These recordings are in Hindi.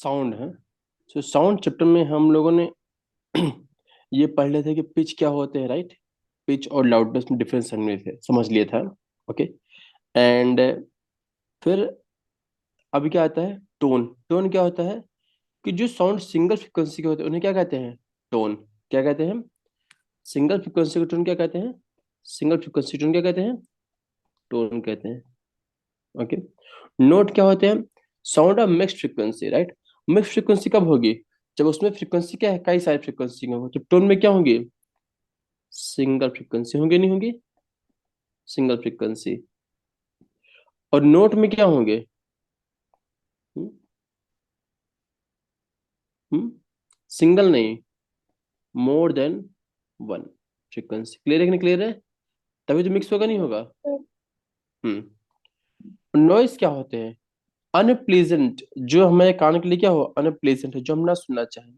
साउंड है। सो साउंड चैप्टर में हम लोगों ने ये पढ़ लिए थे कि पिच क्या होते हैं, राइट। पिच और लाउडनेस में डिफरेंस समझ लिए था। ओके। एंड फिर अभी क्या आता है, टोन। टोन क्या होता है कि जो साउंड सिंगल फ्रिक्वेंसी के होते हैं उन्हें क्या कहते हैं, टोन। क्या कहते हैं, सिंगल फ्रिक्वेंसी को टोन क्या कहते हैं, सिंगल फ्रिक्वेंसी टोन क्या कहते हैं, टोन कहते हैं। ओके। नोट क्या होते हैं, sound of mixed frequency, right. Mixed frequency कब होगी, जब उसमें फ्रिक्वेंसी क्या है, कई सारी फ्रिक्वेंसी हो, तो टोन में क्या होंगी, सिंगल फ्रिक्वेंसी होंगे, नहीं होंगी, सिंगल फ्रिक्वेंसी। और नोट में क्या होंगे, सिंगल नहीं, more than one frequency. Clear है कि नहीं क्लियर है, तभी तो मिक्स होगा, नहीं होगा। हम्म। नॉइस क्या होते हैं, अनप्लीजेंट, जो हमारे कान के लिए क्या हो, अनप्लीजेंट है, जो हम ना सुनना चाहें,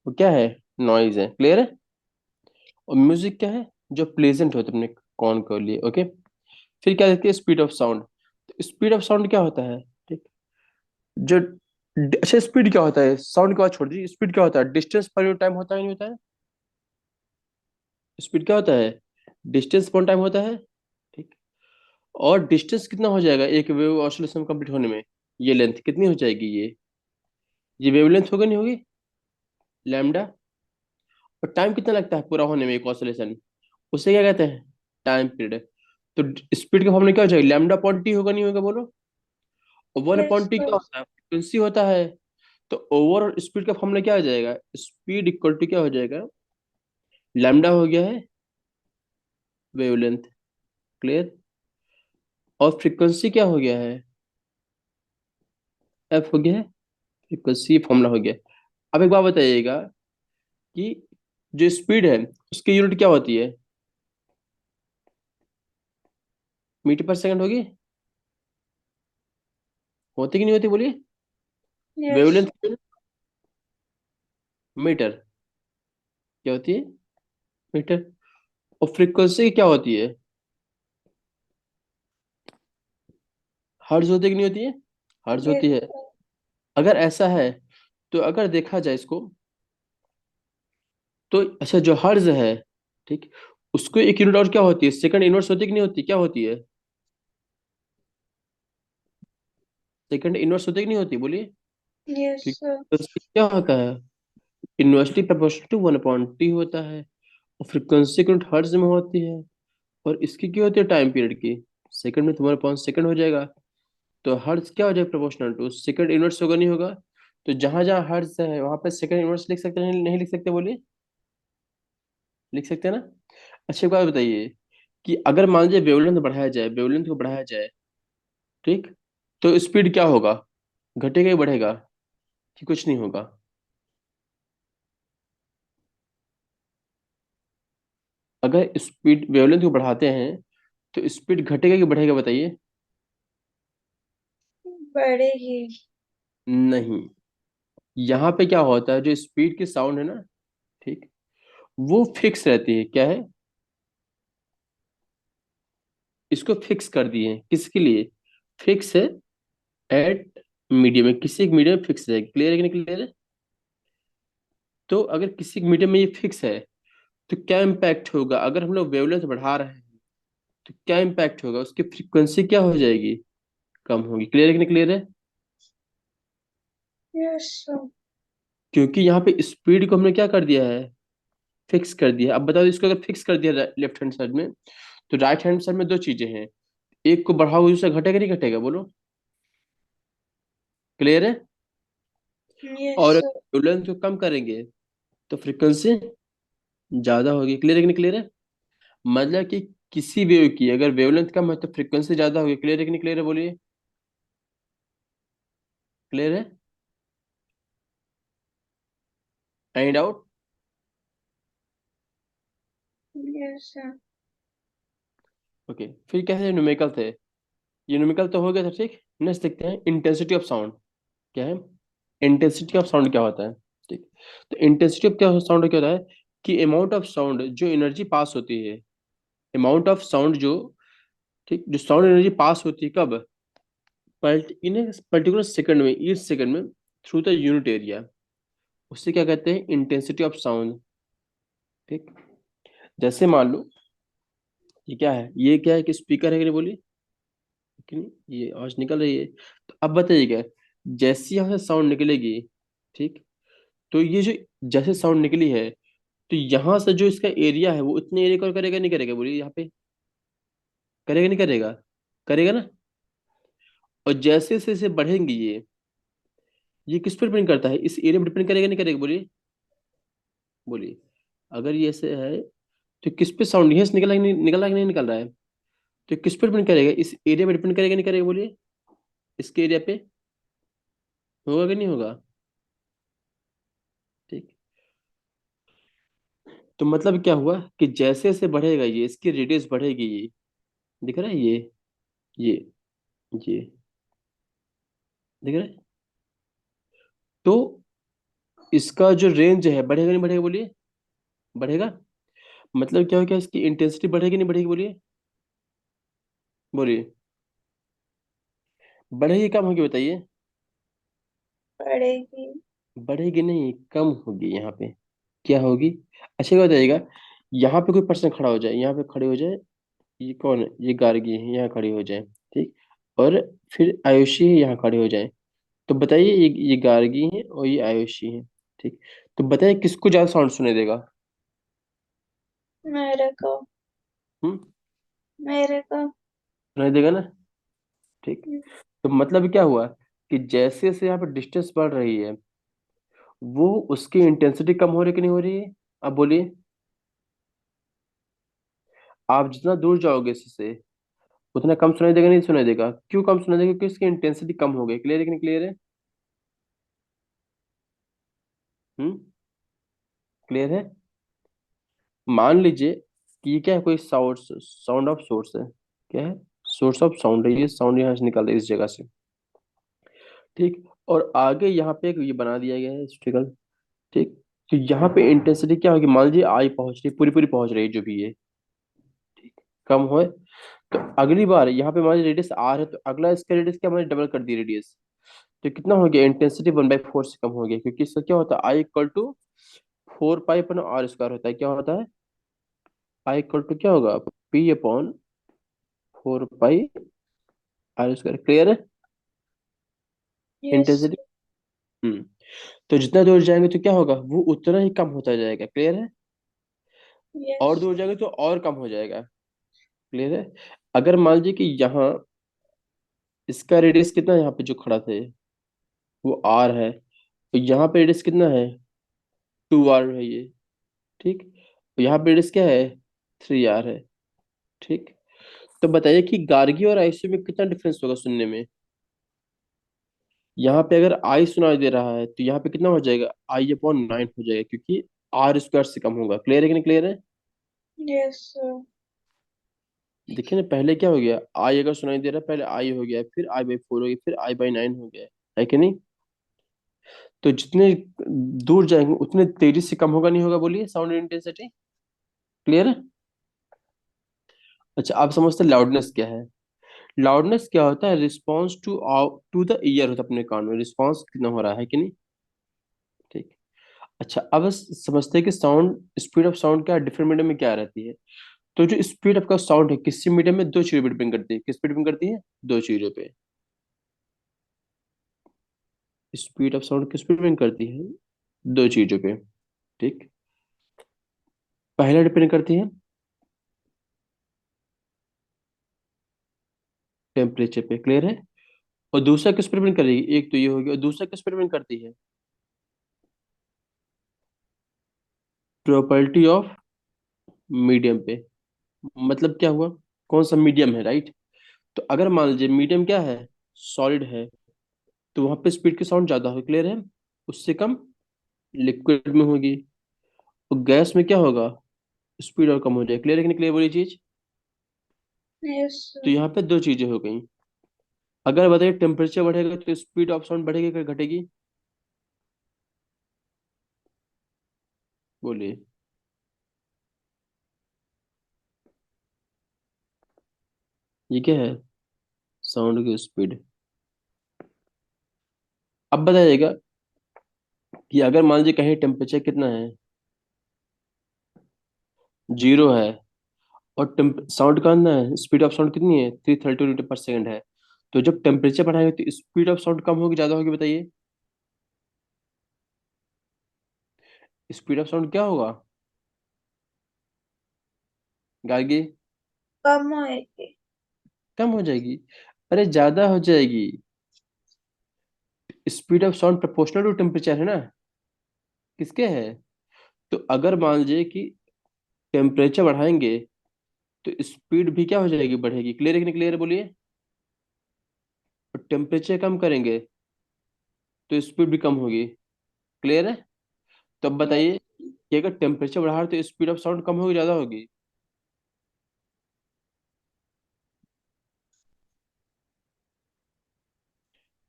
वो क्या है, नॉइज है। क्लियर है। और म्यूजिक क्या है, जो प्लेजेंट होता है अपने कान के लिए। ओके। फिर क्या देखते हैं, speed of sound. Speed of sound क्या होता है, ठीक। जो अच्छा, स्पीड क्या होता है, साउंड की बात छोड़ दीजिए, स्पीड क्या होता है, डिस्टेंस पर टाइम होता है, नहीं होता है। स्पीड क्या होता है, डिस्टेंस पर टाइम होता है, ठीक। और डिस्टेंस कितना हो जाएगा एक वेव ऑसिलेशन कंप्लीट होने में, ये लेंथ कितनी हो जाएगी, ये वेवलेंथ होगी, नहीं होगी, लैम्डा। और टाइम कितना लगता है पूरा होने में एक ऑसिलेशन, उसे क्या कहते हैं, टाइम पीरियड। तो स्पीड का फॉर्मूला क्या हो जाएगा, लैम्डा अपॉन टी होगा, नहीं होगा, बोलो। और one Yes, upon T sir. क्या होता है, फ्रिक्वेंसी होता है। तो ओवर स्पीड का फॉर्मूला क्या हो जाएगा, स्पीड इक्वल टू क्या हो जाएगा, लैम्डा हो गया है वेवलेंथ। क्लियर। और फ्रीक्वेंसी क्या हो गया है, एफ हो गया है, फ्रीक्वेंसी फॉर्मूला हो गया। अब एक बात बताइएगा कि जो स्पीड है उसकी यूनिट क्या होती है, मीटर पर सेकंड होगी, होती कि नहीं होती, बोलिए। Yes. वेवलेंथ मीटर, क्या होती है, मीटर। और फ्रीक्वेंसी क्या होती है, हर्ट्ज होती है कि नहीं होती है, हर्ट्ज Yes, होती है। sir. अगर ऐसा है तो अगर देखा जाए इसको, तो अच्छा जो हर्ट्ज है, ठीक, उसको एक यूनिट और क्या होती है, सेकंड इनवर्स होती है कि नहीं होती, क्या होती है, सेकंड इनवर्स होती है कि नहीं होती, बोलिए। Yes, sir. फ्रीक्वेंसी क्या होता है, inversely proportional to one upon t होता है। और फ्रीक्वेंसी की यूनिट हर्ट्ज में होती है। और इसकी क्या होती है, टाइम पीरियड की, सेकंड में तो वन अपॉन सेकंड हो जाएगा। तो हर्ट्ज क्या हो जाएगा, प्रोपोर्शनल टू सेकंड इनवर्स होगा, नहीं होगा। तो जहां जहां हर्ट्ज है वहां पे सेकंड इनवर्स लिख सकते हैं, नहीं लिख सकते, बोलिए, लिख सकते हैं ना। अच्छा एक बात बताइए कि अगर मान लीजिए वेवलेंथ बढ़ाया जाए, वेवलेंथ को बढ़ाया जाए, ठीक, तो स्पीड क्या होगा, घटेगा ही बढ़ेगा, कि कुछ नहीं होगा। अगर स्पीड वेवलेंथ को बढ़ाते हैं तो स्पीड घटेगा कि बढ़ेगा, बताइए। बढ़ेगी. नहीं, यहाँ पे क्या होता है, जो स्पीड की साउंड है ना, ठीक, वो फिक्स रहती है, क्या है, इसको फिक्स कर दिए हैं, किसके लिए, फिक्स है, एट मीडियम में, किसी एक मीडियम में फिक्स है। क्लियर है कि नहीं क्लियर है। तो अगर किसी मीडियम में ये फिक्स है, तो क्या इम्पैक्ट होगा, अगर हम लोग वेवलेंथ बढ़ा रहे हैं तो क्या इम्पैक्ट होगा, उसकी फ्रीक्वेंसी क्या हो जाएगी, कम होगी। क्लियर है कि नहीं क्लियर है। Yes, sir. क्योंकि यहाँ पे स्पीड को हमने क्या कर दिया है, फिक्स कर दिया है। अब बताओ, इसको अगर फिक्स कर दिया लेफ्ट हैंड साइड में, तो राइट हैंड साइड में दो चीजें हैं, एक को बढ़ाओ, दूसरा घटेगा नहीं घटेगा, बोलो। क्लियर है। Yes, और sir. वेवलेंथ को कम करेंगे तो फ्रीक्वेंसी ज्यादा होगी। क्लियर है कि नहीं क्लियर है। मतलब कि किसी वेव की अगर वेवलेंथ कम है तो फ्रीक्वेंसी ज्यादा होगी। क्लियर है कि नहीं क्लियर है, बोलिए। क्लियर है। Any doubt. Yes, sir. Okay. फिर क्या है, न्यूमेरिकल थे, ये न्यूमेरिकल तो हो गया था, ठीक। नेक्स्ट देखते हैं इंटेंसिटी ऑफ साउंड। क्या है, इंटेंसिटी ऑफ साउंड क्या होता है, ठीक। तो इंटेंसिटी ऑफ क्या साउंड क्या होता है कि अमाउंट ऑफ साउंड जो एनर्जी पास होती है, अमाउंट ऑफ साउंड जो, ठीक, जो साउंड एनर्जी पास होती है कब, इन पर्टिकुलर सेकंड में, ईच सेकंड में, थ्रू द यूनिट एरिया, उससे क्या कहते हैं, इंटेंसिटी ऑफ साउंड। ठीक, जैसे मान लो ये क्या है, ये क्या है कि स्पीकर है कि नहीं, बोलिए, कि नहीं, ये आवाज निकल रही है। तो अब बताइएगा, जैसी यहाँ से साउंड निकलेगी, ठीक, तो ये जो जैसे साउंड निकली है, तो यहाँ से जो इसका एरिया है वो उतने एरिया कवर करेगा नहीं करेगा, बोलिए यहाँ पे, करेगा नहीं करेगा, करेगा ना। और जैसे जैसे बढ़ेंगे ये किस पर डिपेंड करता है, इस एरिया पर डिपेंड करेगा नहीं करेगा, बोलिए, बोलिए। अगर ये ऐसे है तो किस पे साउंड यहाँ से निकल रहा है कि नहीं निकल रहा है, तो किस पे डिपेंड करेगा, इस एरिया पे डिपेंड करेगा नहीं करेगा, बोलिए, इसके एरिया पे, होगा कि नहीं होगा। ठीक, तो मतलब क्या हुआ कि जैसे जैसे बढ़ेगा ये, इसकी रेडियस बढ़ेगी, ये दिख रहा है, ये ये दिख रहा है, तो इसका जो रेंज है बढ़ेगा नहीं बढ़ेगा, बोलिए, बढ़ेगा। मतलब क्या हो गया, इसकी इंटेंसिटी बढ़ेगी नहीं बढ़ेगी, बोलिए, बोलिए, बढ़ेगी कम होगी, बताइए। पड़ेगी। बढ़ेगी नहीं, कम होगी यहाँ पे, क्या होगी। अच्छा ये बताइएगा, यहाँ पे कोई पर्सन खड़ा हो जाए, यहाँ पे खड़े हो जाए, ये कौन है, ये गार्गी है, यहाँ खड़ी हो जाए, ठीक, और फिर आयुषी है, यहाँ खड़े हो जाए, तो बताइए, ये गार्गी है और ये आयुषी है, ठीक, तो बताइए किसको ज्यादा साउंड सुनाई देगा। मेरे को। हम्म, मेरे को। सुनाई देगा ना। ठीक, तो मतलब क्या हुआ कि जैसे जैसे यहाँ पे डिस्टेंस बढ़ रही है, वो उसकी इंटेंसिटी कम हो रही कि नहीं हो रही है। अब बोलिए, आप जितना दूर जाओगे इससे, उतना कम सुनाई देगा नहीं सुनाई देगा, क्यों कम सुनाई देगा, क्योंकि इसकी इंटेंसिटी कम हो गई। क्लियर है कि नहीं क्लियर है। हम्म, क्लियर है। मान लीजिए कि ये क्या है, कोई सोर्स, साउंड ऑफ सोर्स है, क्या है, सोर्स ऑफ साउंड है, ये साउंड यहाँ से निकल रहा है इस जगह से, ठीक, और आगे यहाँ पे एक ये बना दिया गया है स्टिकर, ठीक, तो यहाँ पे इंटेंसिटी क्या होगी, मान लीजिए आई पहुंच रही, पूरी पूरी पहुंच रही है जो भी है, कम हो, तो अगली बार यहाँ पे मान लीजिए रेडियस आर है, तो अगला इसका रेडियस क्या, हमारे डबल कर दी रेडियस, तो कितना हो गया, इंटेंसिटी 1/4 से कम हो गया, क्योंकि इसका क्या होता है, I equal to 4 pi upon R square होता है, क्या होता है, आई इक्वल टू क्या होगा, P/4 pi r square. Clear है, यस। इंटेंसिटी। हम्म, तो जितना दूर जाएंगे तो क्या होगा, वो उतना ही कम होता जाएगा। क्लियर है, यस। और दूर जाएंगे तो और कम हो जाएगा। क्लियर है। अगर मान लीजिए कि यहाँ इसका रेडियस कितना है, यहाँ पे जो खड़ा थे वो आर है, तो यहाँ पे रेडियस कितना है, 2 आर है ये, ठीक, तो यहाँ पे रेडियस क्या है, 3 आर है, ठीक, तो बताइए कि गार्गी और आईसी में कितना डिफरेंस होगा सुनने में। यहाँ पे अगर आई सुनाई दे रहा है तो यहाँ पे कितना हो जाएगा, I/9 हो जाएगा, क्योंकि आर स्क्वायर से कम होगा। क्लियर है कि नहीं क्लियर है। यस। देखिए ना, पहले क्या हो गया, आई अगर सुनाई दे रहा है, पहले आई हो गया, फिर I/4 हो गया, फिर I/9 हो गया, है कि नहीं। तो जितने दूर जाएंगे उतने तेजी से कम होगा नहीं होगा, बोलिए, साउंड इंटेंसिटी। क्लियर है। अच्छा, आप समझते हैं लाउडनेस क्या है। लाउडनेस क्या होता है, रिस्पॉन्स टू द ईयर होता है, अपने कान में रिस्पॉन्स कितना हो रहा है कि नहीं। ठीक, अच्छा अब समझते हैं कि साउंड, स्पीड ऑफ साउंड क्या डिफरेंट मीडियम में क्या रहती है। तो जो स्पीड ऑफ का साउंड है, किसी मीडियम में दो चीजों पर डिपेंड करती है, किस पे डिपेंड करती है, दो चीजों पे। स्पीड ऑफ साउंड किस पे डिपेंड करती है, दो चीजों पे, ठीक, पहला डिपेंड करती है टेम्परेचर पे। क्लियर है। और दूसरा किस पर डिपेंड करेगी, एक तो ये होगी, और दूसरा किस पर डिपेंड करती है, प्रॉपर्टी ऑफ मीडियम पे। मतलब क्या हुआ, कौन सा मीडियम है, राइट। तो अगर मान लीजिए मीडियम क्या है, सॉलिड है, तो वहां पे स्पीड की साउंड ज्यादा होगी। क्लियर है। उससे कम लिक्विड में होगी, और गैस में क्या होगा, स्पीड और कम हो जाए। क्लियर है कि नहीं क्लियर वाली चीज। यस। तो यहाँ पे दो चीजें हो गई। अगर बताइए टेम्परेचर बढ़ेगा तो स्पीड ऑफ साउंड बढ़ेगी कि घटेगी, बोलिए। ये क्या है, साउंड की स्पीड। अब बताइएगा कि अगर मान लीजिए कहीं टेम्परेचर कितना है, 0 है, और साउंड का ना स्पीड ऑफ साउंड कितनी है, 330 मीटर पर सेकेंड है, तो जब टेम्परेचर बढ़ाएंगे तो स्पीड ऑफ साउंड कम होगी ज्यादा होगी, बताइए। स्पीड ऑफ साउंड क्या होगा गार्गी? कम होएगी। कम हो जाएगी? अरे ज्यादा हो जाएगी। Speed of sound proportional to temperature है ना, किसके है? तो अगर मान लीजिए कि टेम्परेचर बढ़ाएंगे तो स्पीड भी क्या हो जाएगी, बढ़ेगी। क्लियर है कि नहीं क्लियर है, बोलिए। और टेम्परेचर कम करेंगे तो स्पीड भी कम होगी। क्लियर है? तो अब यस। बताइए कि अगर टेम्परेचर बढ़ा रहे तो स्पीड ऑफ साउंड कम होगी ज्यादा होगी?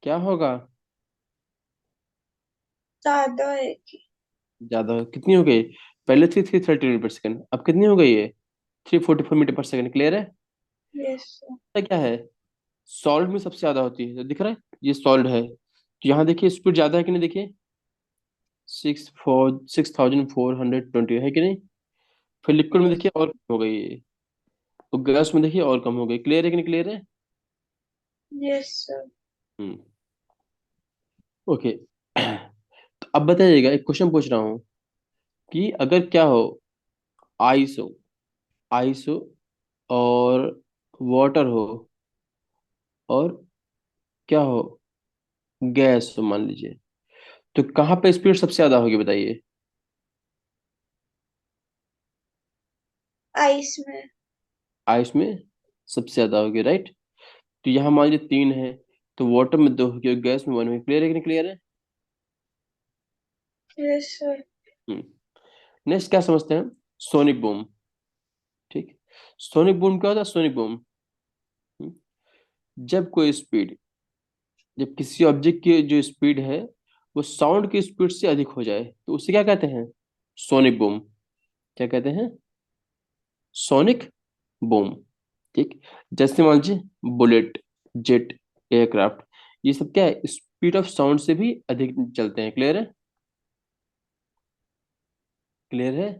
क्या होगा? ज्यादा होएगी। ज्यादा। कितनी हो गई? पहले थी 330 मीटर पर सेकेंड, अब कितनी हो गई है? 344 मीटर पर सेकेंड। क्लियर है? यस। ये क्या है? सॉल्ट में सबसे ज्यादा होती है, तो दिख रहा है ये सॉल्ट है, तो यहाँ देखिए स्पीड ज्यादा है कि नहीं, देखिए 6420 है कि नहीं। फिर लिक्विड में यस। देखिए और कम हो गई है, तो गैस में देखिए और कम हो गई। क्लियर है कि नहीं क्लियर है? Yes sir. हम्म। ओके। तो अब बताइएगा, एक क्वेश्चन पूछ रहा हूँ कि अगर क्या हो, आइस हो, आइस हो और वाटर हो, और क्या हो, गैस हो मान लीजिए, तो कहाँ पे स्पीड सबसे ज्यादा होगी, बताइए। आइस में। आइस में सबसे ज्यादा होगी, राइट। तो यहाँ मान लीजिए 3 है, तो वाटर में 2 होगी और गैस में 1 होगी। क्लियर है कि नहीं क्लियर है? Yes sir. हम्म। नेक्स्ट क्या समझते हैं, सोनिक बूम। ठीक। सोनिक बूम क्या होता है? सोनिक बूम, जब कोई स्पीड, जब किसी ऑब्जेक्ट की जो स्पीड है वो साउंड की स्पीड से अधिक हो जाए तो उसे क्या कहते हैं, सोनिक बूम। क्या कहते हैं? Sonic boom. ठीक। जैसे मान लीजिए बुलेट, जेट, एयरक्राफ्ट, ये सब क्या है, स्पीड ऑफ साउंड से भी अधिक चलते हैं। क्लियर है? क्लियर है?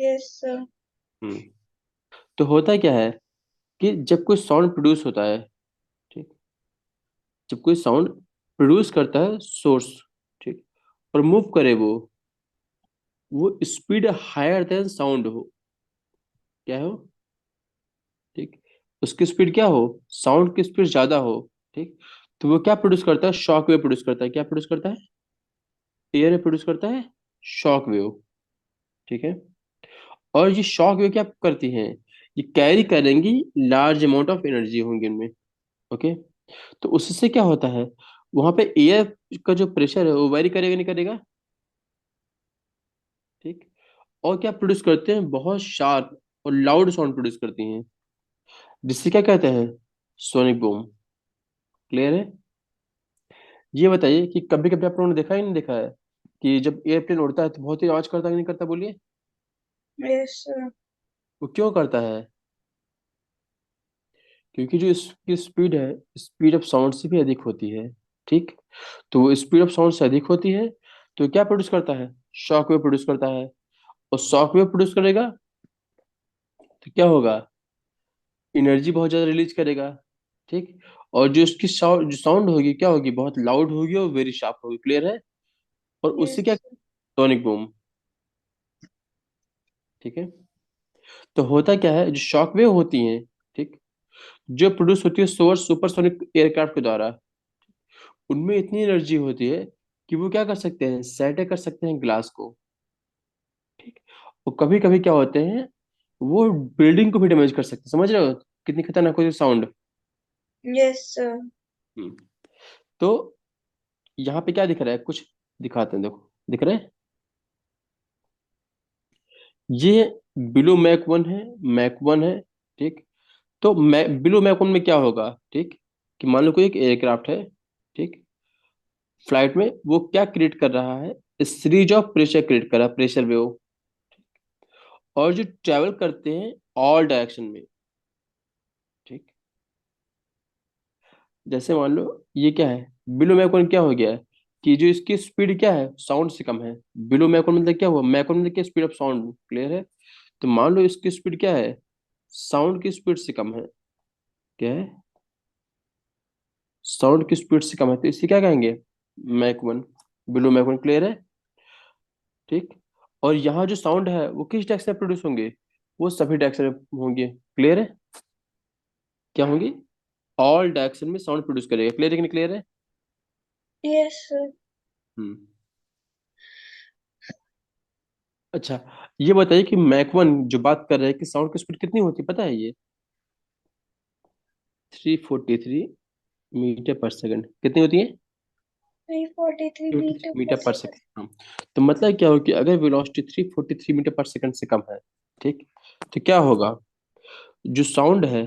Yes sir. हम्म। तो होता क्या है कि जब कोई साउंड प्रोड्यूस होता है, ठीक, जब कोई साउंड प्रोड्यूस करता है सोर्स, ठीक, और मूव करे वो स्पीड हायर देन साउंड हो, क्या हो, ठीक, उसकी स्पीड क्या हो, साउंड की स्पीड ज्यादा हो, ठीक, तो वो क्या प्रोड्यूस करता है, शॉक वेव प्रोड्यूस करता है। क्या प्रोड्यूस करता है? एयर प्रोड्यूस करता है शॉक वेव। ठीक है। और ये शॉक वेव क्या करती हैं, ये कैरी करेंगी, लार्ज अमाउंट ऑफ एनर्जी होंगी इनमें। ओके। तो उससे क्या होता है, वहां पे एयर का जो प्रेशर है वो वेरी करेगा नहीं करेगा, ठीक, और क्या प्रोड्यूस करते हैं, बहुत शार्प और लाउड साउंड प्रोड्यूस करती हैं, जिससे क्या कहते हैं, सोनिक बूम। क्लियर है? ये बताइए कि कभी कभी आप लोगों ने देखा ही नहीं देखा है कि जब एयरप्लेन उड़ता है तो बहुत ही आवाज करता है कि नहीं करता, बोलिए। Yes sir. वो क्यों करता है? क्योंकि जो इसकी स्पीड है, स्पीड ऑफ साउंड से भी अधिक होती है, ठीक। तो वो स्पीड ऑफ साउंड से अधिक होती है, तो क्या प्रोड्यूस करता है, शॉक वेव प्रोड्यूस करता है, और शॉक वेव प्रोड्यूस करेगा तो क्या होगा, एनर्जी बहुत ज्यादा रिलीज करेगा, ठीक। और जो इसकी साउंड, जो साउंड होगी क्या होगी, बहुत लाउड होगी और वेरी शार्प होगी। क्लियर है? और उससे क्या, यस। Sonic boom. ठीक है। तो होता क्या है, जो शॉक वेव होती हैं, ठीक, जो प्रोड्यूस होती है सोर्स सुपरसोनिक एयरक्राफ्ट के द्वारा, उनमें इतनी एनर्जी होती है कि वो क्या कर सकते हैं, सैटर कर सकते हैं ग्लास को, ठीक। और कभी कभी क्या होते हैं, वो बिल्डिंग को भी डैमेज कर सकते हैं। समझ रहे हो कितनी खतरनाक होती है साउंड? Yes sir. तो यहाँ पे क्या दिख रहा है, कुछ दिखाते हैं, देखो दिख रहा है, ये बिलो मैक वन है, मैक वन है, ठीक। तो बिलो मैक वन में क्या होगा, ठीक, कि मान लो कोई एक एयरक्राफ्ट है, ठीक, फ्लाइट में वो क्या क्रिएट कर रहा है, सीरीज ऑफ प्रेशर क्रिएट कर रहा है, प्रेशर वेव, और जो ट्रेवल करते हैं ऑल डायरेक्शन में, ठीक। जैसे मान लो ये क्या है, बिलो मैक वन क्या हो गया है कि जो इसकी स्पीड क्या है, साउंड से कम है। बिलो मैक वन मतलब क्या हुआ, मैक वन मतलब क्या, स्पीड ऑफ साउंड, क्लियर है। तो मान लो इसकी स्पीड क्या है, साउंड की स्पीड से कम है। क्या है, साउंड की स्पीड से कम है, तो इसे क्या कहेंगे, Mach one, below Mach one, clear है। ठीक। और यहाँ जो साउंड है वो किस डायरेक्शन में प्रोड्यूस होंगे, वो सभी डायरेक्शन में होंगे, क्लियर है। क्या होंगी, ऑल डायरेक्शन में साउंड प्रोड्यूस करेगा, क्लियर है कि नहीं, क्लियर है। yes, sir. हम्म। अच्छा, ये बताइए कि मैक वन जो बात कर रहे हैं कि साउंड की स्पीड कितनी होती है, पता है ये, 343 मीटर पर सेकंड, कितनी होती है, 343 meter per मीटर पर second. सेकंड, हाँ। तो मतलब क्या हो कि अगर वेलोसिटी 343 मीटर पर सेकंड से कम है, ठीक, तो क्या होगा, जो साउंड है,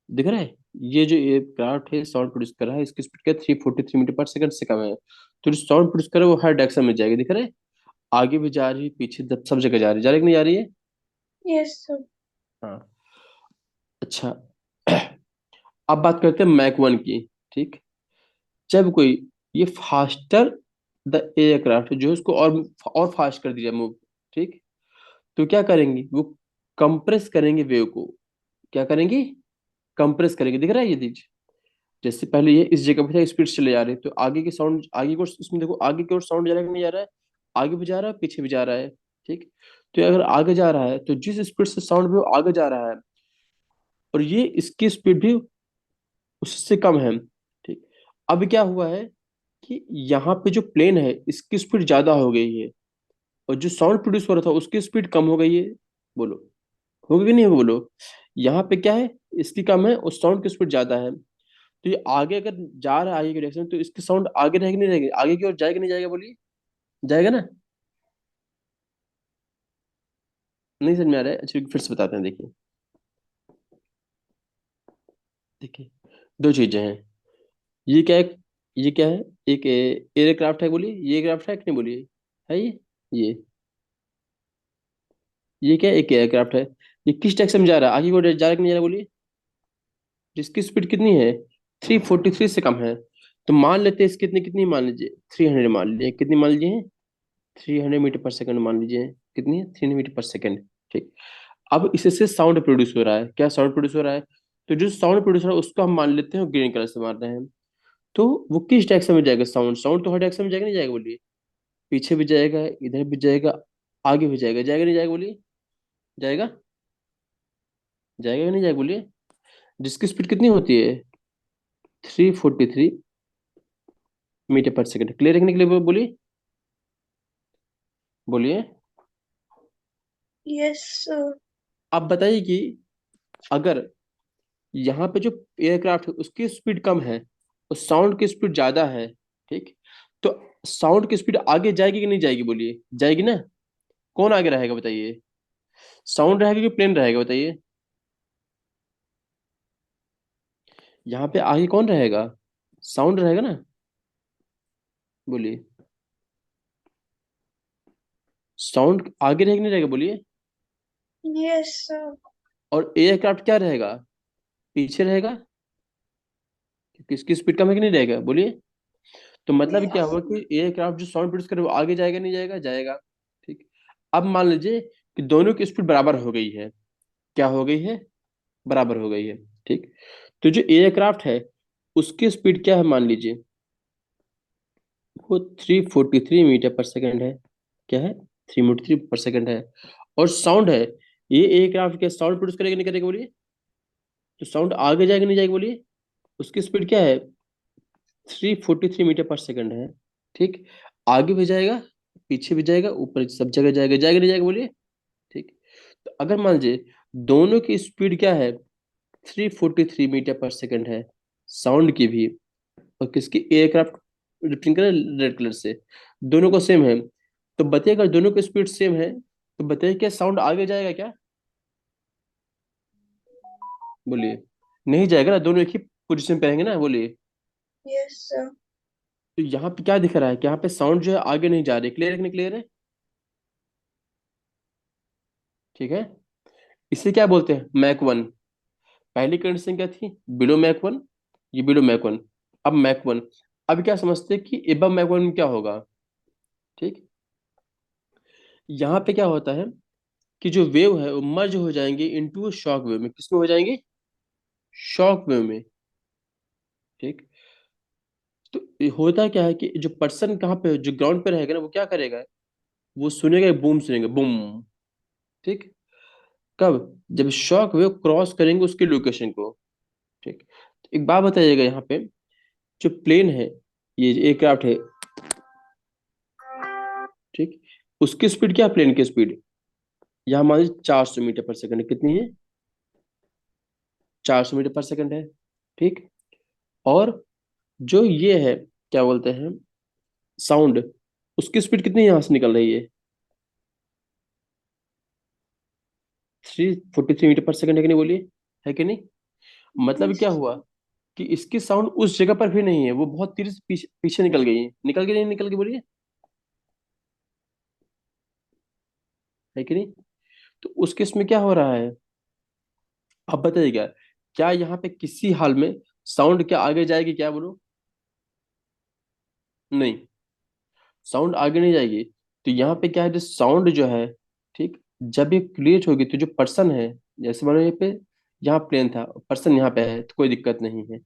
दिख रहा है, ये जो ये क्राफ्ट है साउंड प्रोड्यूस कर रहा है, इसकी स्पीड क्या 343 मीटर पर सेकंड से कम है, तो जो साउंड प्रोड्यूस कर रहा है वो हर डायरेक्शन में जाएगी, दिख रहा है, आगे भी जा रही है, पीछे सब जगह जा रही है कि नहीं जा रही है। Yes, sir. हाँ। अच्छा, अब बात करते हैं मैक वन की। ठीक। जब कोई ये फास्टर द एयरक्राफ्ट जो है उसको और फास्ट कर दिया मूव, ठीक, तो क्या करेंगे वो, कंप्रेस करेंगे वेव को, क्या करेंगे, कंप्रेस करेंगे, दिख रहा है ये चीज। जैसे पहले ये इस जगह पे था, स्पीड से चले जा रहे हैं, तो आगे की साउंड, आगे को इसमें देखो, आगे की ओर साउंड जा रहा है कि नहीं जा रहा है, आगे भी जा रहा है, पीछे भी जा रहा है। ठीक। तो अगर आगे जा रहा है तो जिस स्पीड से साउंड भी वो आगे जा रहा है, और ये इसकी स्पीड भी उससे कम है। ठीक। अब क्या हुआ है कि यहाँ पे जो प्लेन है इसकी स्पीड ज्यादा हो गई है, और जो साउंड प्रोड्यूस हो रहा था उसकी स्पीड कम हो गई है। बोलो, होगा कि नहीं होगा, बोलो। यहाँ पे क्या है, इसकी कम है और साउंड की स्पीड ज्यादा है, तो ये आगे अगर जा रहा है आगे की डायरेक्शन, तो इसकी साउंड आगे रहेगी नहीं रहेगी, आगे की ओर जाएगा नहीं जाएगा, बोलिए, जाएगा ना। नहीं समझ में आ रहा है, अच्छा फिर से बताते हैं, देखिए। देखिए, दो चीजें हैं, ये क्या है, ये क्या है, एक एयरक्राफ्ट है, बोलिए, ये एयरक्राफ्ट है कि नहीं, बोलिए, है ये ये क्या है, एक एयरक्राफ्ट है। ये किस डायरेक्शन में जा रहा है, आगे की ओर जा रहा है कि नहीं जा रहा, बोलिए। जिसकी स्पीड कितनी है, 343 से कम है, तो मान लेते हैं इसकी कितनी कितनी मान लीजिए, 300 मान लीजिए, कितनी मान लीजिए, 300 मीटर पर सेकंड मान लीजिए, कितनी है, 300 मीटर पर सेकंड। ठीक। अब इससे साउंड प्रोड्यूस हो रहा है, क्या साउंड प्रोड्यूस हो रहा है, तो जो साउंड प्रोड्यूस हो रहा है उसको हम मान लेते हैं ग्रीन कलर से मार रहे हैं। तो वो किस डायरेक्शन में जाएगा, साउंड, साउंड तो हर डायरेक्शन में जाएगा नहीं जाएगा, बोलिए, पीछे भी जाएगा, इधर भी जाएगा, आगे भी जाएगा, जाएगा नहीं जाएगा, बोलिए, जाएगा, जाएगा कि नहीं जाएगा, बोलिए। जिसकी स्पीड कितनी होती है, 343 मीटर पर सेकंड, क्लियर है कि नहीं क्लियर, बोलिए, बोलिए। Yes, sir. अब बताइए कि अगर यहाँ पे जो एयरक्राफ्ट है उसकी स्पीड कम है और साउंड की स्पीड ज्यादा है, ठीक, तो साउंड की स्पीड आगे जाएगी कि नहीं जाएगी, बोलिए, जाएगी ना। कौन आगे रहेगा बताइए, साउंड रहेगा कि प्लेन रहेगा, बताइए। यहाँ पे आगे कौन रहेगा, साउंड रहेगा ना, बोलिए, साउंड आगे रहेगा नहीं रहेगा, बोलिए। Yes, sir. और एयरक्राफ्ट क्या रहेगा, पीछे रहेगा, क्योंकि इसकी स्पीड कम है कि नहीं रहेगा, बोलिए। तो मतलब क्या Yes. हुआ कि एयरक्राफ्ट जो साउंड प्रोड्यूस करे वो आगे जाएगा नहीं जाएगा, जाएगा। ठीक। अब मान लीजिए कि दोनों की स्पीड बराबर हो गई है, क्या हो गई है, बराबर हो गई है। ठीक। तो जो एयरक्राफ्ट है उसकी स्पीड क्या है, मान लीजिए वो 343 मीटर पर सेकंड है, क्या है, 343 पर सेकंड है। और साउंड है, ये एयरक्राफ्ट क्या साउंड प्रोड्यूस करेगा नहीं करेगा, बोलिए, तो साउंड आगे जाएगा नहीं जाएगा, बोलिए। उसकी स्पीड क्या है, 343 मीटर पर सेकंड है। ठीक। आगे भी जाएगा, पीछे भी जाएगा, ऊपर सब जगह जाएगा, जाएगा नहीं जाएगा, बोलिए। ठीक। तो अगर मान लीजिए दोनों की स्पीड क्या है, 343 मीटर पर सेकंड है, साउंड की भी और किसकी, एयरक्राफ्ट रिप्रेजेंट करें रेड कलर से, दोनों को सेम है, तो बताइए अगर दोनों की स्पीड सेम है तो बताइए क्या साउंड आगे जाएगा क्या, बोलिए। नहीं जाएगा ना, दोनों एक ही पोजीशन पे रहेंगे ना, बोलिए। Yes, sir. तो यहाँ पे क्या दिख रहा है कि यहाँ पे साउंड जो है आगे नहीं जा रही, क्लियर है कि नहीं क्लियर है। ठीक है। इसे क्या बोलते हैं, मैक वन। पहली कंडीशन क्या थी, बिलो मैक वन, ये बिलो मैक वन। अब मैक वन, अब क्या समझते हैं कि एबव मैक 1 में क्या होगा? ठीक, यहाँ पे क्या होता है कि जो वेव है वो मर्ज हो जाएंगे इनटू शॉक वेव में। किसमें हो जाएंगे? शॉक वेव में। ठीक, तो ये होता क्या है कि जो पर्सन कहाँ पे, जो ग्राउंड पे रहेगा ना, वो क्या करेगा? वो सुनेगा, बूम सुनेगा, बूम। ठीक, कब? जब शॉक वेव क्रॉस करेंगे उसके लोकेशन को। ठीक, तो एक बात बताइएगा, यहाँ पे जो प्लेन है, ये एयरक्राफ्ट है, ठीक, उसकी स्पीड क्या है? प्लेन की स्पीड यहाँ मान लीजिए 400 मीटर पर सेकंड है। कितनी है? 400 मीटर पर सेकंड है। ठीक, और जो ये है, क्या बोलते हैं, साउंड, उसकी स्पीड कितनी यहाँ से निकल रही है? 343 मीटर पर सेकंड है कि नहीं, बोलिए, है कि नहीं? मतलब क्या Yes. हुआ कि इसकी साउंड उस जगह पर भी नहीं है, वो बहुत तेज पीछे पीछे निकल गई है। निकल गई, नहीं निकल गई, बोलिए, है कि नहीं? तो उस केस में क्या हो रहा है? अब बताइएगा, क्या यहाँ पे किसी हाल में साउंड क्या आगे जाएगी? क्या बोलो? नहीं, साउंड आगे नहीं जाएगी। तो यहाँ पे क्या है, जो साउंड जो है, ठीक, जब ये क्रिएट होगी तो जो पर्सन है, जैसे मानो ये पे, यहाँ प्लेन था, पर्सन यहाँ पे है, तो कोई दिक्कत नहीं है।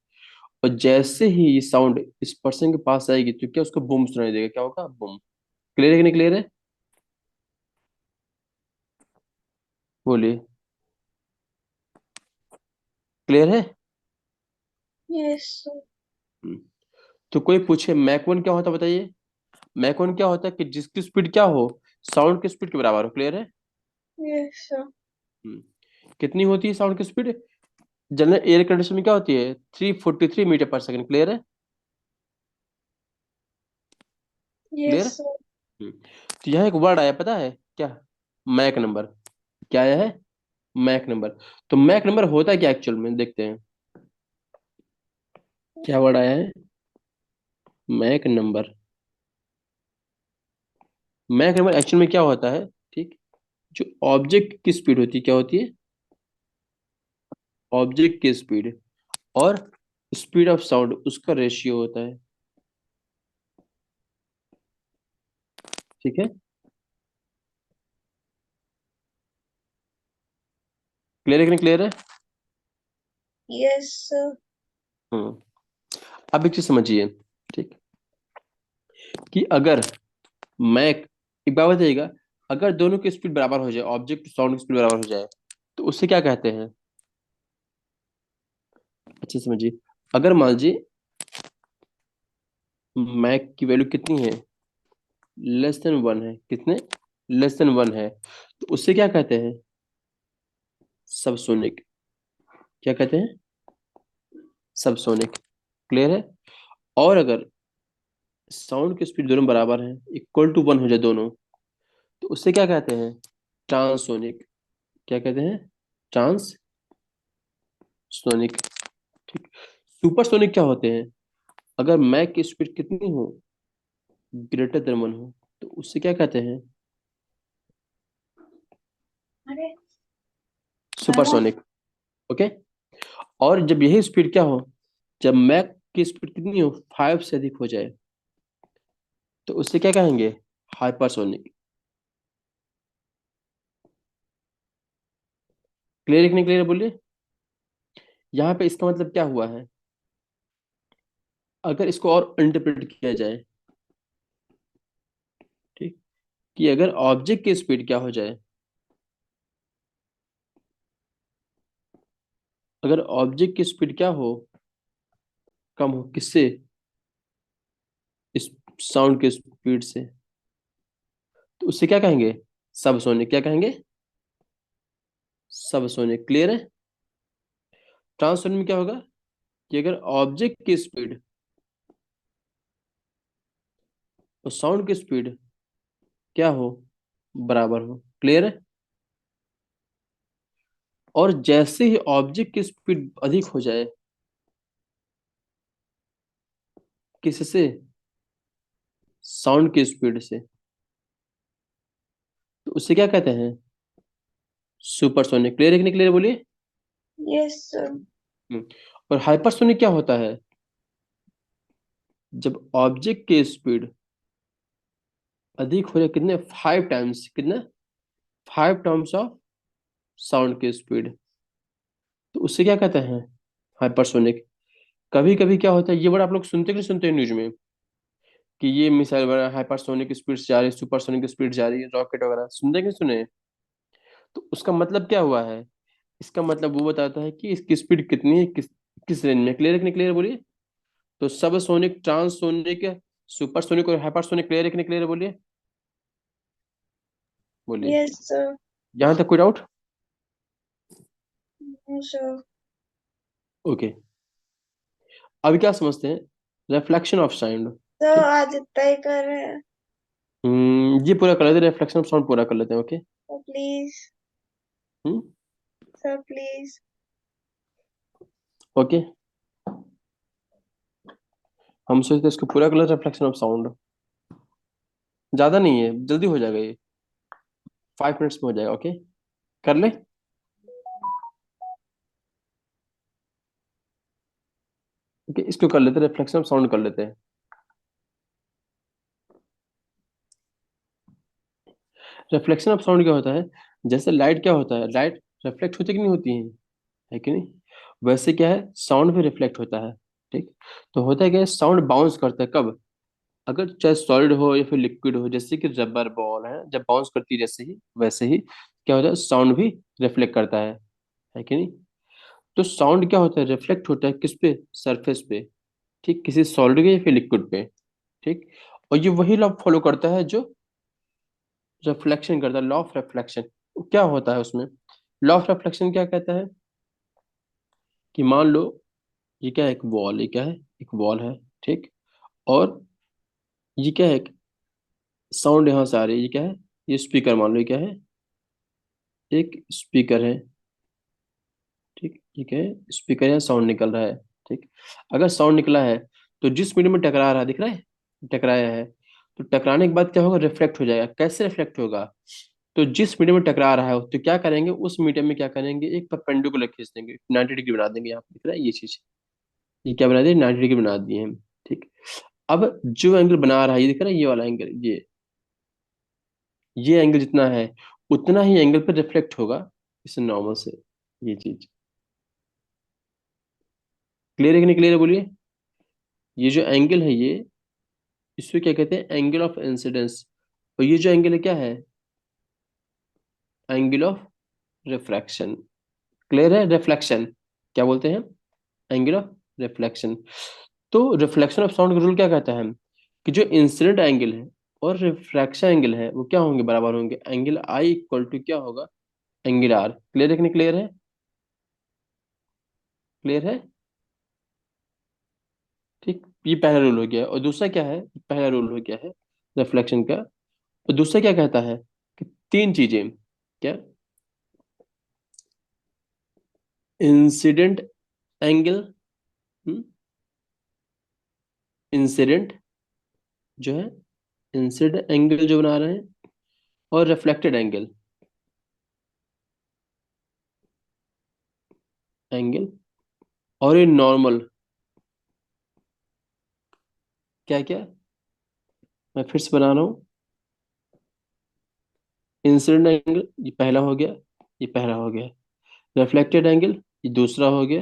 और जैसे ही ये साउंड इस पर्सन के पास आएगी तो क्या उसको बूम सुनाई देगा? क्या होगा? बूम। क्लियर है कि नहीं क्लियर है? बोलिए, क्लियर है? Yes, sir. हम्म। तो कोई पूछे मैक वन क्या होता है, बताइए। मैक वन क्या होता है कि जिसकी स्पीड क्या हो, साउंड की स्पीड के बराबर हो। क्लियर है? Yes, sir. हम्म। कितनी होती है साउंड की स्पीड? जनरल एयर कंडीशन में क्या होती है? 343 मीटर पर सेकंड। क्लियर है? क्लियर है? Yes, sir. हम्म। तो यहाँ एक वर्ड आया, पता है क्या? Mach number. क्या आया है? Mach number. तो मैक नंबर होता है क्या एक्चुअल में, देखते हैं। क्या वर्ड आया है? Mach number. Mach number actual में क्या होता है? ठीक, जो ऑब्जेक्ट की स्पीड होती है, क्या होती है? ऑब्जेक्ट की स्पीड और स्पीड ऑफ साउंड, उसका रेशियो होता है। ठीक है? क्लियर है कि नहीं क्लियर है? Yes, sir. हम्म। अब एक चीज समझिए, ठीक, कि अगर मैक, एक बात बताइएगा, अगर दोनों की स्पीड बराबर हो जाए, ऑब्जेक्ट साउंड की स्पीड बराबर हो जाए, तो उससे क्या कहते हैं? अच्छे से समझिए। अगर मान लीजिए मैक की वैल्यू कितनी है? लेस देन 1 है। कितने? लेस देन 1 है, तो उससे क्या कहते हैं? सबसोनिक। क्या कहते हैं? सबसोनिक। क्लियर है? और अगर साउंड की स्पीड दोनों बराबर है, इक्वल टू 1 हो जाए दोनों, तो उससे क्या कहते हैं? ट्रांसोनिक। क्या कहते हैं? ट्रांससोनिक। ठीक, सुपरसोनिक क्या होते हैं? अगर मैक की स्पीड कितनी हो? ग्रेटर देन 1 हो, तो उससे क्या कहते हैं? अरे बाबा. सुपरसोनिक। ओके। और जब यही स्पीड क्या हो, जब मैक की स्पीड कितनी हो, 5 से अधिक हो जाए, तो उससे क्या कहेंगे? हाइपरसोनिक। क्लियर है कि नहीं क्लियर, बोलिए। यहाँ पे इसका मतलब क्या हुआ है? अगर इसको और इंटरप्रेट किया जाए, ठीक, कि अगर ऑब्जेक्ट की स्पीड क्या हो जाए, अगर ऑब्जेक्ट की स्पीड क्या हो, कम हो, किससे? इस साउंड की स्पीड से, तो उससे क्या कहेंगे? सबसोनिक। क्या कहेंगे? सबसोनिक। क्लियर है? ट्रांससोनिक में क्या होगा कि अगर ऑब्जेक्ट की स्पीड और साउंड की स्पीड क्या हो, बराबर हो। क्लियर है? और जैसे ही ऑब्जेक्ट की स्पीड अधिक हो जाए, किससे? साउंड की स्पीड से, तो उससे क्या कहते हैं? सुपरसोनिक। क्लियर है कि नहीं क्लियर, बोलिए। Yes, sir. हम्म। और हाइपरसोनिक क्या होता है? जब ऑब्जेक्ट की स्पीड अधिक हो जाए कितने 5 टाइम्स, कितने 5 टाइम्स ऑफ साउंड की स्पीड, तो उससे क्या कहते हैं हाइपरसोनिक। कभी कभी क्या होता है, ये वर्ड आप लोग सुनते कि नहीं सुनते न्यूज में, कि ये मिसाइल बना हाइपरसोनिक स्पीड से जा रही है, सुपरसोनिक स्पीड जा रही है, रॉकेट वगैरह सुनते कि नहीं सुने। तो उसका मतलब क्या हुआ है, इसका मतलब वो बताता है कि इसकी स्पीड कितनी है, किस किस रेंज में। क्लियर है कि नहीं क्लियर बोलिए। तो सब सोनिक, ट्रांससोनिक, सुपरसोनिक और हाइपरसोनिक क्लियर है कि नहीं क्लियर बोलिए, बोलिए। Yes, sir. यहाँ तक कोई डाउट? No, sir. ओके, अभी क्या समझते हैं, रिफ्लेक्शन ऑफ साउंड। तो ठीक, आज इतना ही कर रहे हैं। ये पूरा कर लेते हैं, रिफ्लेक्शन ऑफ साउंड पूरा कर लेते हैं। ओके। तो please hmm. Sir, please. Okay, हम सोचते हैं इसको पूरा कर लेते हैं, रिफ्लेक्शन ऑफ साउंड। ज्यादा नहीं है, जल्दी हो जाएगा ये, 5 मिनट्स में हो जाएगा। ओके, कर ले। ओके, इसको कर लेते हैं, रिफ्लेक्शन ऑफ साउंड कर लेते हैं। रिफ्लेक्शन ऑफ साउंड क्या होता है, जैसे लाइट क्या होता है, लाइट रिफ्लेक्ट होती कि नहीं होती है कि नहीं, वैसे क्या है साउंड भी रिफ्लेक्ट होता है। ठीक, तो होता है क्या, साउंड बाउंस करता है कब, अगर चाहे सॉलिड हो या फिर लिक्विड हो, जैसे कि रबर बॉल है जब बाउंस करती है, जैसे ही वैसे ही क्या होता है, साउंड भी रिफ्लेक्ट करता है कि नहीं। तो साउंड क्या होता है, रिफ्लेक्ट होता है किस पे, सरफेस पे। ठीक, किसी सॉलिड पे या फिर लिक्विड पे। ठीक, और ये वही लॉ फॉलो करता है जो रिफ्लेक्शन करता है, लॉ ऑफ रिफ्लेक्शन। क्या होता है उसमें, लॉ ऑफ रिफ्लेक्शन क्या कहता है, कि मान लो ये क्या है, एक वॉल, ये क्या है, एक वॉल है। ठीक, और ये क्या है, साउंड यहाँ से आ रही है, ये क्या है, ये स्पीकर मान लो, ये क्या है, एक स्पीकर है। ठीक, ये क्या है, स्पीकर है, साउंड निकल रहा है। ठीक, अगर साउंड निकला है तो जिस मीडियम में टकरा रहा है, दिख रहा है, टकराया है, तो टकराने के बाद क्या होगा, रिफ्लेक्ट हो जाएगा। कैसे रिफ्लेक्ट होगा, तो जिस मीडियम में टकरा रहा है तो क्या करेंगे, उस मीडियम में क्या करेंगे, एक परपेंडिकुलर खींच देंगे, 90 डिग्री बना देंगे। यहाँ पे दिख रहा है ये चीज, ये क्या बना दिए, 90 डिग्री बना दिए हम। ठीक, अब जो एंगल बना रहा है, ये दिख रहा है, ये वाला एंगल, ये एंगल जितना है उतना ही एंगल पर रिफ्लेक्ट होगा इस नॉर्मल से, ये चीज। क्लियर है कि नहीं क्लियर है बोलिए। ये जो एंगल है ये, इसको क्या कहते हैं, एंगल ऑफ इंसिडेंस। और ये जो एंगल है क्या है, एंगल ऑफ रिफ्रैक्शन। क्लियर है, रिफ्लेक्शन क्या बोलते हैं, एंगल ऑफ रिफ्लेक्शन। तो रिफ्लेक्शन ऑफ साउंड का रूल क्या कहता है, कि जो इंसिडेंट एंगल है और रिफ्रैक्शन एंगल है वो क्या होंगे, बराबर होंगे। एंगल आई इक्वल टू क्या होगा, एंगल आर। क्लियर है कि नहीं क्लियर है, क्लियर है। ठीक, ये पहला रूल हो गया, और दूसरा क्या है, पहला रूल हो गया है रिफ्लेक्शन का। और दूसरा क्या कहता है, कि तीन चीजें, क्या, इंसिडेंट एंगल, इंसिडेंट जो है, इंसिडेंट एंगल जो बना रहे हैं, और रिफ्लेक्टेड एंगल, एंगल, और ये नॉर्मल, क्या क्या, मैं फिर से बना रहा हूँ। इंसिडेंट एंगल ये पहला हो गया, ये पहला हो गया। रिफ्लेक्टेड एंगल ये दूसरा हो गया,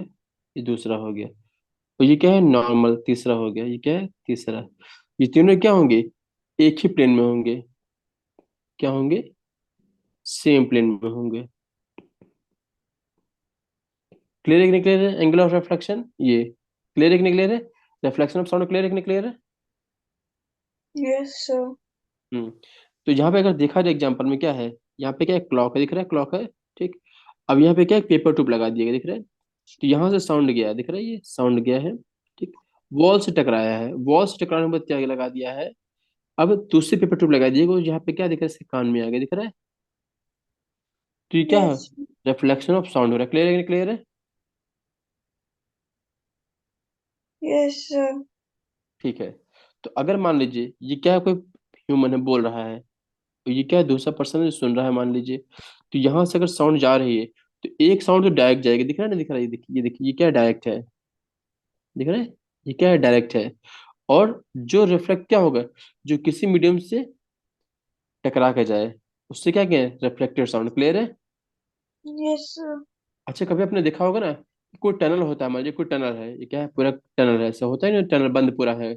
ये दूसरा हो गया। और ये क्या है, नॉर्मल तीसरा हो गया, ये क्या है, तीसरा। ये तीनों क्या होंगे, एक ही प्लेन में होंगे, क्या होंगे, सेम प्लेन में होंगे। क्लियर है कि नहीं क्लियर है, एंगल ऑफ रिफ्लेक्शन ये क्लियर है कि नहीं क्लियर है, रिफ्लेक्शन ऑफ साउंड क्लियर है कि नहीं क्लियर है। Yes, sir. हम्म, तो यहाँ पे अगर देखा जाए एग्जाम्पल में क्या है, यहाँ पे क्या है, क्लॉक है, दिख रहा है, क्लॉक है। ठीक, अब यहाँ पे क्या है, पेपर ट्यूब लगा दिया गया, दिख रहा है। तो यहाँ से साउंड गया है, दिख रहा है, ये साउंड गया है। ठीक, वॉल से टकराया है, वॉल से टकराने के बाद क्या लगा दिया है, अब दूसरे पेपर ट्यूब लगा दिएगा, यहाँ पे क्या दिख रहा है, इसके कान में आ गया, दिख रहा है। तो ये क्या है, Yes. रिफ्लेक्शन ऑफ साउंड हो रहा है। क्लियर है क्लियर है। Yes, sir. ठीक है, तो अगर मान लीजिए ये क्या है, कोई ह्यूमन है बोल रहा है, तो ये क्या है, दूसरा पर्सन है जो सुन रहा है मान लीजिए। तो यहाँ से अगर साउंड जा रही है, तो एक साउंड तो डायरेक्ट जाएगी, दिख रहा है ना, दिख रहा है, ये देखिए, ये देखिए, ये क्या डायरेक्ट है, दिख रहा है, ये क्या है, डायरेक्ट है। और जो रिफ्लेक्ट क्या होगा, जो किसी मीडियम से टकरा के जाए, उससे क्या क्या रिफ्लेक्टेड साउंड। क्लियर है? Yes, sir. अच्छा, कभी आपने देखा होगा ना, कोई टनल होता है, मान लीजिए कोई टनल है, ये क्या है, पूरा टनल है, ऐसा होता है ना, टनल बंद पूरा है,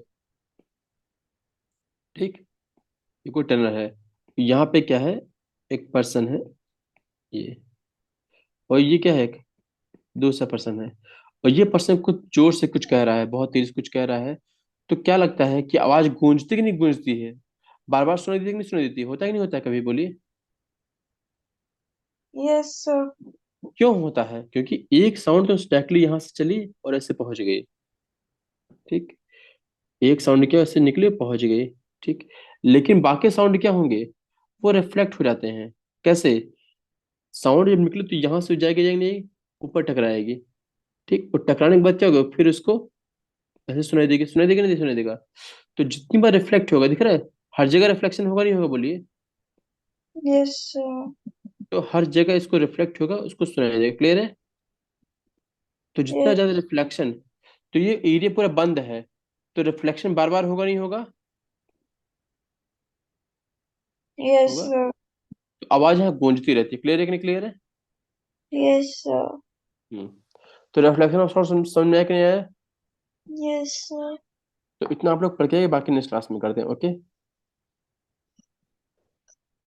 ठीक। ये कोई टनल है, यहाँ पे क्या है, एक पर्सन है ये, और ये क्या है, एक दूसरा पर्सन है, और ये पर्सन कुछ जोर से कुछ कह रहा है, बहुत तेज कुछ कह रहा है। तो क्या लगता है कि आवाज गूंजती कि नहीं गूंजती है, बार बार सुनाई देती कि नहीं सुनाई देती, होता है कि नहीं होता है, कभी बोलिए। Yes, sir. क्यों होता है? क्योंकि एक साउंड तो डायरेक्टली यहाँ से चली और ऐसे पहुंच गई, ठीक। एक साउंड क्या ऐसे निकले पहुंच गई, ठीक। लेकिन बाकी साउंड क्या होंगे, वो रिफ्लेक्ट हो जाते हैं। कैसे? साउंड जब निकले तो यहाँ से जाएगी जाएगी नहीं, ऊपर टकराएगी, ठीक। और टकराने के बाद क्या होगा, फिर उसको ऐसे सुनाई देगी नहीं सुनाई देगा। तो जितनी बार रिफ्लेक्ट होगा, दिख रहा है, हर जगह रिफ्लेक्शन होगा नहीं होगा, बोलिए। Yes, sir. तो हर जगह इसको रिफ्लेक्ट होगा, उसको सुनाई देगा। क्लियर है? तो जितना Yes, ज्यादा रिफ्लेक्शन, तो ये एरिया पूरा बंद है, तो रिफ्लेक्शन बार बार होगा नहीं होगा, yes, होगा। sir. तो आवाज यहाँ गूंजती रहती है। क्लियर है कि नहीं? क्लियर है? Yes, sir. हम्म। तो रिफ्लेक्शन ऑफ साउंड समझ में आया कि नहीं आया? Yes, sir. तो इतना आप लोग पढ़ के आइए, बाकी नेक्स्ट क्लास में करते हैं, ओके।